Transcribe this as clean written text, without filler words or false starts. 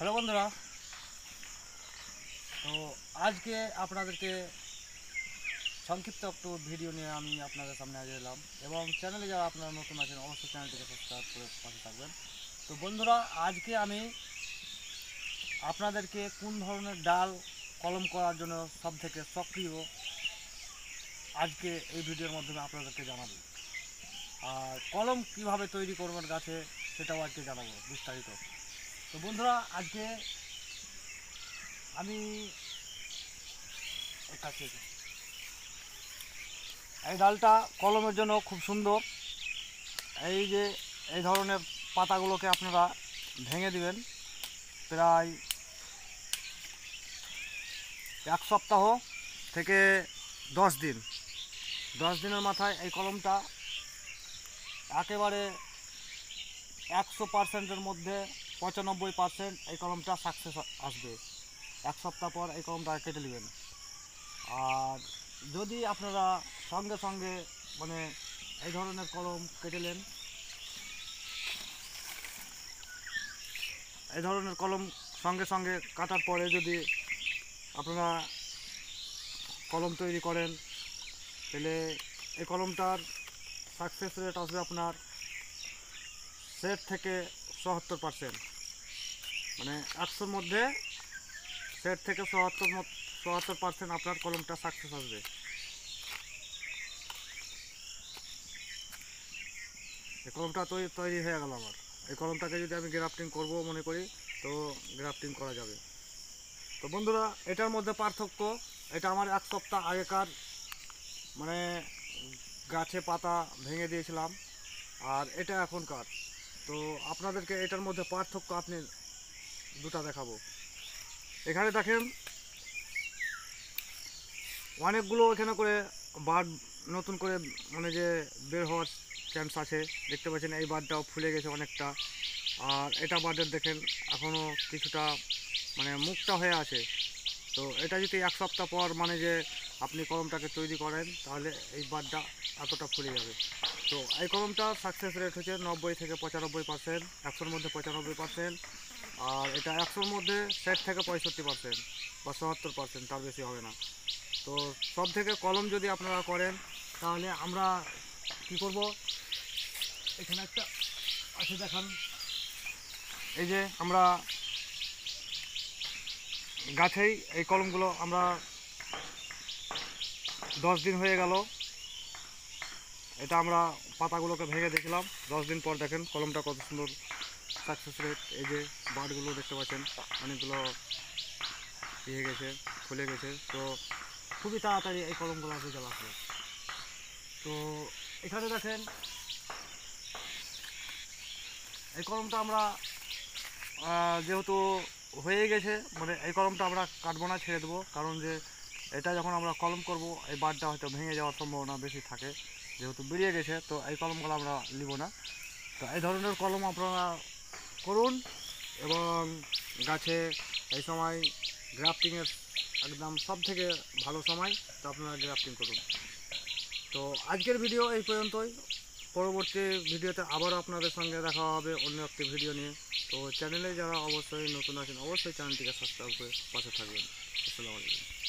Hello বন্ধুরা, তো আজকে আপনাদেরকে সংক্ষিপ্ত একটু ভিডিও নিয়ে আমি আপনাদের সামনে আজ এলাম। এবং চ্যানেলে যারা আপনারা নতুন আছেন অবশ্যই চ্যানেলটিকে সাবস্ক্রাইব করে পাশে থাকবেন। তো বন্ধুরা, আজকে আমি আপনাদেরকে কোন ধরনের ডাল কলম করার জন্য সবথেকে সক্রিয় আজকে এই ভিডিওর মাধ্যমে আপনাদেরকে জানাবো। আর কলম কিভাবে তৈরি করবেন গাছে সেটাও আজকে জানাবো বিস্তারিত। তো বন্ধুরা, আজকে আমি কাছে এই ডালটা কলমের জন্য খুব সুন্দর। এই যে এই ধরনের পাতাগুলোকে আপনারা ভেঙে দিবেন। প্রায় 1 সপ্তাহ থেকে 10 দিন, 10 দিনের মাথায় এই কলমটা একেবারে 100%-এর মধ্যে 95% এই কলমটা সাকসেস আসবে। 1 সপ্তাহ পর এই কলমটা কেটে নেবেন। আর যদি আপনারা সঙ্গে সঙ্গে মানে এই ধরনের কলম কেটেলেন, এই ধরনের কলম সঙ্গে সঙ্গে কাটার পরে যদি আপনারা কলম তৈরি করেন, তাহলে এই কলমটার সাকসেস রেট আসবে আপনার 60 থেকে 70%। মানে 100-র মধ্যে 60 থেকে 77% আপনার কলমটা সাকসেস আসবে। এই কলমটা তৈরি হয়ে গেল আমার। এই কলমটাকে যদি আমি গ্রাফটিং করব মনে করি, তো গ্রাফটিং করা যাবে। তো বন্ধুরা, এটার মধ্যে পার্থক্য, এটা আমার 1 সপ্তাহ আগেকার মানে গাছে পাতা ভেঙে দিয়েছিলাম, আর এটা এখনকার। তো আপনাদেরকে এটার মধ্যে পার্থক্য আপনি দুটা দেখাবো। এখানে দেখেন অনেকগুলো এখানে করে বার্ড নতুন করে মানে যে বের হওয়ার চান্স আছে। দেখতে পাচ্ছেন এই বার্ডটাও ফুলে গেছে অনেকটা। আর এটা বার্ডের দেখেন এখনও কিছুটা মানে মুখটা হয়ে আছে। তো এটা যদি 1 সপ্তাহ পর মানে যে আপনি কলমটাকে তৈরি করেন, তাহলে এই বারটা এতটা ফুলে যাবে। তো এই কলমটা সাকসেস রেট হচ্ছে 90 থেকে 95%, 100-র মধ্যে 95%। আর এটা 100-র মধ্যে 60 থেকে 65% বা 77%, তার বেশি হবে না। তো সব থেকে কলম যদি আপনারা করেন, তাহলে আমরা কি করব, এখানে একটা আছে দেখান। এই যে আমরা গাছেই এই কলমগুলো আমরা 10 দিন হয়ে গেল, এটা আমরা পাতাগুলোকে ভেঙে দেখলাম। 10 দিন পর দেখেন কলমটা কত সুন্দর সাকসেস রেট। এই যে বার্ডগুলো দেখতে পাচ্ছেন অনেকগুলো ইয়ে গেছে, ফুলে গেছে। তো খুবই তাড়াতাড়ি এই কলমগুলো রেজাল্ট আসবে। তো এখানে দেখেন এই কলমটা আমরা যেহেতু হয়ে গেছে, মানে এই কলমটা আমরা কাটবো না, ছেড়ে দেবো। কারণ যে এটা যখন আমরা কলম করব, এই বারটা হয়তো ভেঙে যাওয়ার সম্ভাবনা বেশি থাকে। যেহেতু বেরিয়ে গেছে, তো এই কলমগুলো আমরা নিব না। তো এই ধরনের কলম আপনারা করুন। এবং গাছে এই সময় গ্রাফটিংয়ের একদম সব থেকে ভালো সময়, তো আপনারা গ্রাফটিং করুন। তো আজকের ভিডিও এই পর্যন্তই। পরবর্তী ভিডিওতে আবারও আপনাদের সঙ্গে দেখা হবে অন্য একটি ভিডিও নিয়ে। তো চ্যানেলে যারা অবশ্যই নতুন আছেন, অবশ্যই চ্যানেলটিকে সাবস্ক্রাইব করে পাশে থাকবেন। আসসালামু আলাইকুম।